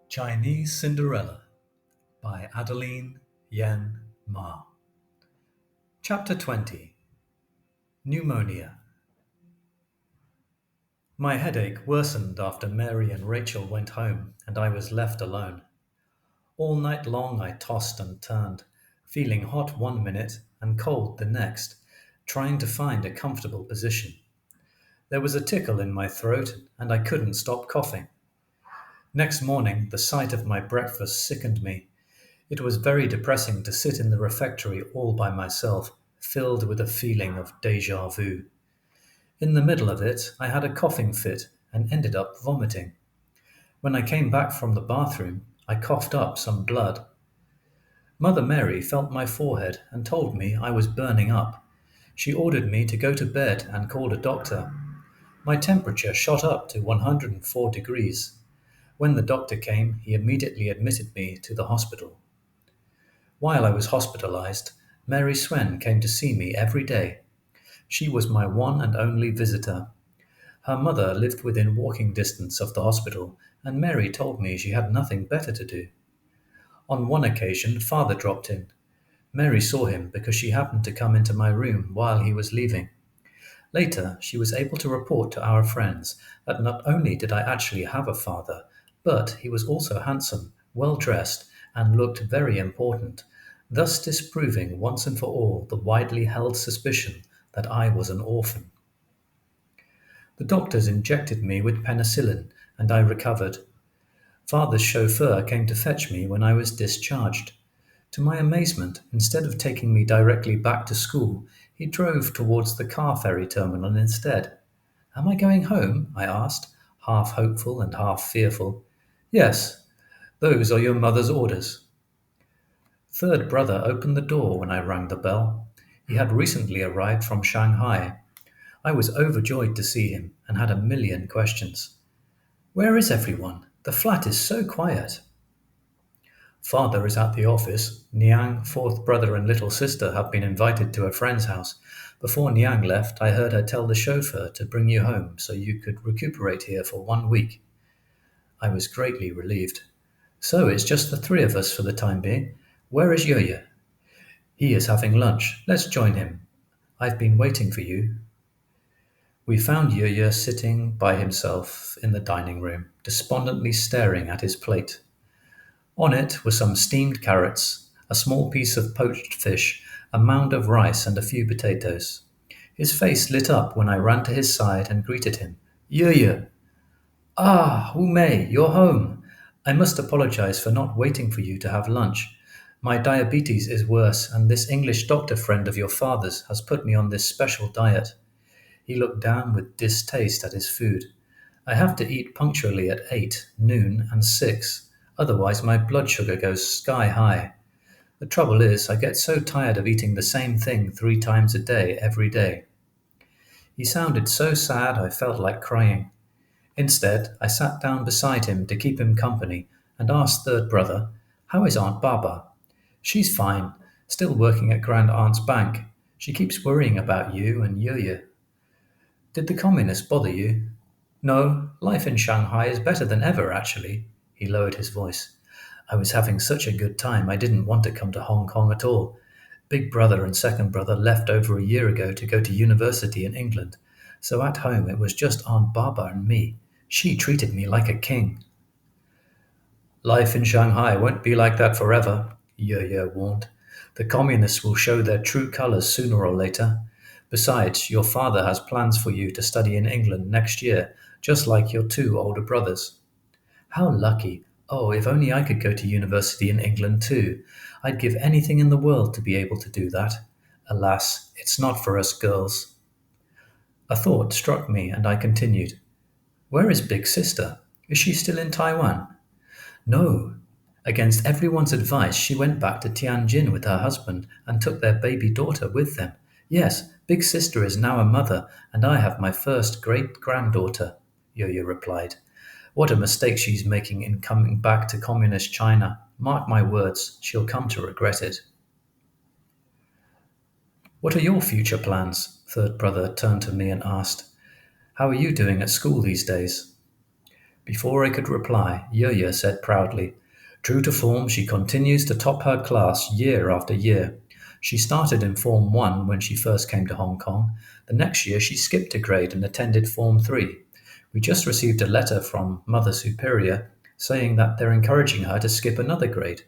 Chinese Cinderella by Adeline Yen Mah. Chapter 20. Pneumonia. My headache worsened after Mary and Rachel went home and I was left alone. All night long I tossed and turned, feeling hot one minute and cold the next, trying to find a comfortable position. There was a tickle in my throat and I couldn't stop coughing. Next morning, the sight of my breakfast sickened me. It was very depressing to sit in the refectory all by myself, filled with a feeling of déjà vu. In the middle of it, I had a coughing fit and ended up vomiting. When I came back from the bathroom, I coughed up some blood. Mother Mary felt my forehead and told me I was burning up. She ordered me to go to bed and called a doctor. My temperature shot up to 104 degrees. When the doctor came, he immediately admitted me to the hospital. While I was hospitalized, Mary Swen came to see me every day. She was my one and only visitor. Her mother lived within walking distance of the hospital, and Mary told me she had nothing better to do. On one occasion, father dropped in. Mary saw him because she happened to come into my room while he was leaving. Later, she was able to report to our friends that not only did I actually have a father, but he was also handsome, well dressed, and looked very important, thus disproving once and for all the widely held suspicion that I was an orphan. The doctors injected me with penicillin, and I recovered. Father's chauffeur came to fetch me when I was discharged. To my amazement, instead of taking me directly back to school, he drove towards the car ferry terminal instead. Am I going home? I asked, half hopeful and half fearful. Yes, those are your mother's orders. Third brother opened the door when I rang the bell. He had recently arrived from Shanghai. I was overjoyed to see him and had a million questions. Where is everyone? The flat is so quiet. Father is at the office. Niang, fourth brother and little sister have been invited to a friend's house. Before Niang left, I heard her tell the chauffeur to bring you home so you could recuperate here for 1 week. I was greatly relieved. So it's just the three of us for the time being. Where is Yoya? He is having lunch. Let's join him. I've been waiting for you. We found Yoya sitting by himself in the dining room, despondently staring at his plate. On it were some steamed carrots, a small piece of poached fish, a mound of rice, and a few potatoes. His face lit up when I ran to his side and greeted him. Yoya! Ah, Wu Mei, you're home. I must apologize for not waiting for you to have lunch. My diabetes is worse, and this English doctor friend of your father's has put me on this special diet. He looked down with distaste at his food. I have to eat punctually at 8, noon, and 6. Otherwise, my blood sugar goes sky high. The trouble is, I get so tired of eating the same thing 3 times a day, every day. He sounded so sad I felt like crying. Instead, I sat down beside him to keep him company and asked third brother, how is Aunt Baba? She's fine, still working at Grand Aunt's bank. She keeps worrying about you and Yoya. Did the communists bother you? No, life in Shanghai is better than ever, actually. He lowered his voice. I was having such a good time I didn't want to come to Hong Kong at all. Big brother and second brother left over a year ago to go to university in England, so at home it was just Aunt Baba and me. She treated me like a king. Life in Shanghai won't be like that forever, Ye warned. The communists will show their true colors sooner or later. Besides, your father has plans for you to study in England next year, just like your two older brothers. How lucky. Oh, if only I could go to university in England too. I'd give anything in the world to be able to do that. Alas, it's not for us girls. A thought struck me and I continued. Where is Big Sister? Is she still in Taiwan? No. Against everyone's advice, she went back to Tianjin with her husband and took their baby daughter with them. Yes, Big Sister is now a mother, and I have my first great-granddaughter, Yo-Yo replied. What a mistake she's making in coming back to communist China. Mark my words, she'll come to regret it. What are your future plans? Third brother turned to me and asked. How are you doing at school these days? Before I could reply, Yo-Yo said proudly, true to form, she continues to top her class year after year. She started in Form 1 when she first came to Hong Kong. The next year, she skipped a grade and attended Form 3. We just received a letter from Mother Superior saying that they're encouraging her to skip another grade.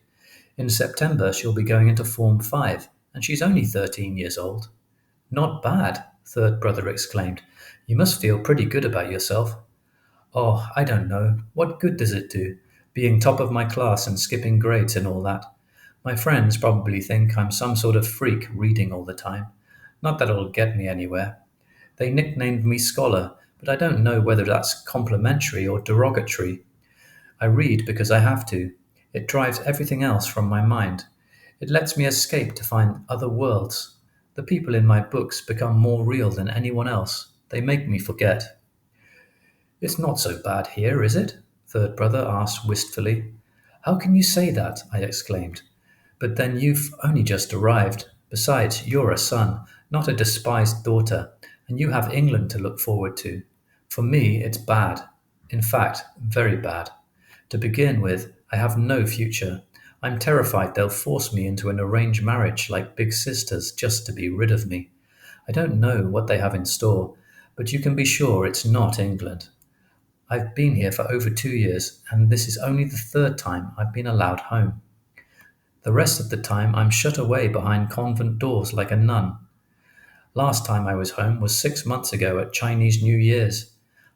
In September, she'll be going into Form 5, and she's only 13 years old. Not bad, Third brother exclaimed. You must feel pretty good about yourself. Oh, I don't know. What good does it do? Being top of my class and skipping grades and all that. My friends probably think I'm some sort of freak reading all the time. Not that it'll get me anywhere. They nicknamed me Scholar, but I don't know whether that's complimentary or derogatory. I read because I have to. It drives everything else from my mind. It lets me escape to find other worlds. The people in my books become more real than anyone else. They make me forget. It's not so bad here, is it? Third brother asked wistfully. How can you say that? I exclaimed. But then you've only just arrived. Besides, you're a son, not a despised daughter, and you have England to look forward to. For me, it's bad. In fact, very bad. To begin with, I have no future. I'm terrified they'll force me into an arranged marriage like big sisters just to be rid of me. I don't know what they have in store, but you can be sure it's not England. I've been here for over 2 years, and this is only the third time I've been allowed home. The rest of the time I'm shut away behind convent doors like a nun. Last time I was home was 6 months ago at Chinese New Year's.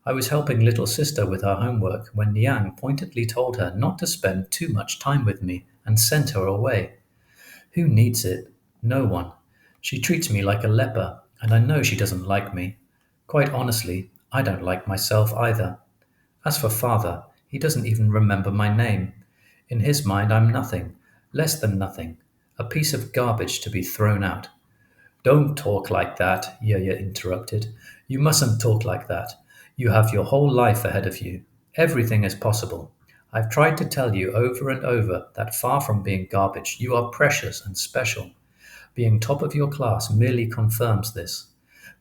I was helping little sister with her homework when Niang pointedly told her not to spend too much time with me and sent her away. Who needs it? No one. She treats me like a leper, and I know she doesn't like me. Quite honestly, I don't like myself either. As for father, he doesn't even remember my name. In his mind, I'm nothing, less than nothing, a piece of garbage to be thrown out. Don't talk like that, Yaya interrupted. You mustn't talk like that. You have your whole life ahead of you. Everything is possible. I've tried to tell you over and over that far from being garbage, you are precious and special. Being top of your class merely confirms this.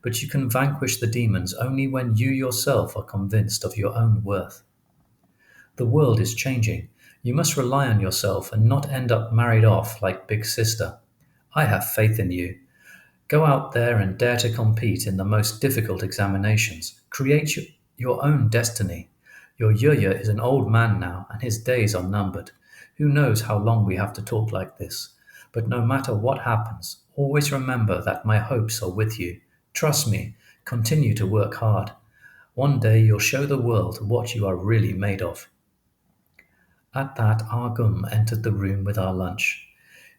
But you can vanquish the demons only when you yourself are convinced of your own worth. The world is changing. You must rely on yourself and not end up married off like Big Sister. I have faith in you. Go out there and dare to compete in the most difficult examinations. Create your own destiny. Your Yuya is an old man now, and his days are numbered. Who knows how long we have to talk like this? But no matter what happens, always remember that my hopes are with you. Trust me, continue to work hard. One day you'll show the world what you are really made of. At that, Argum entered the room with our lunch.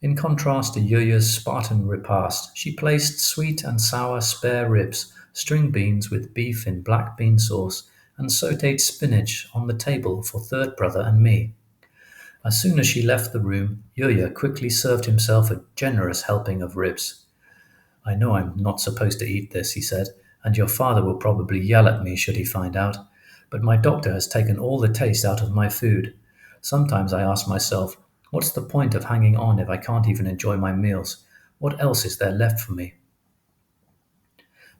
In contrast to Yuya's Spartan repast, she placed sweet and sour spare ribs, string beans with beef in black bean sauce, and sautéed spinach on the table for third brother and me. As soon as she left the room, Yuya quickly served himself a generous helping of ribs. I know I'm not supposed to eat this, he said, and your father will probably yell at me should he find out, but my doctor has taken all the taste out of my food. Sometimes I ask myself, what's the point of hanging on if I can't even enjoy my meals? What else is there left for me?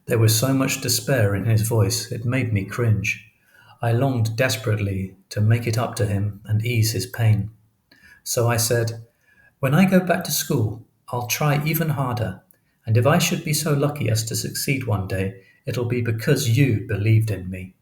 There was so much despair in his voice, it made me cringe. I longed desperately to make it up to him and ease his pain. So I said, when I go back to school, I'll try even harder, and if I should be so lucky as to succeed one day, it'll be because you believed in me.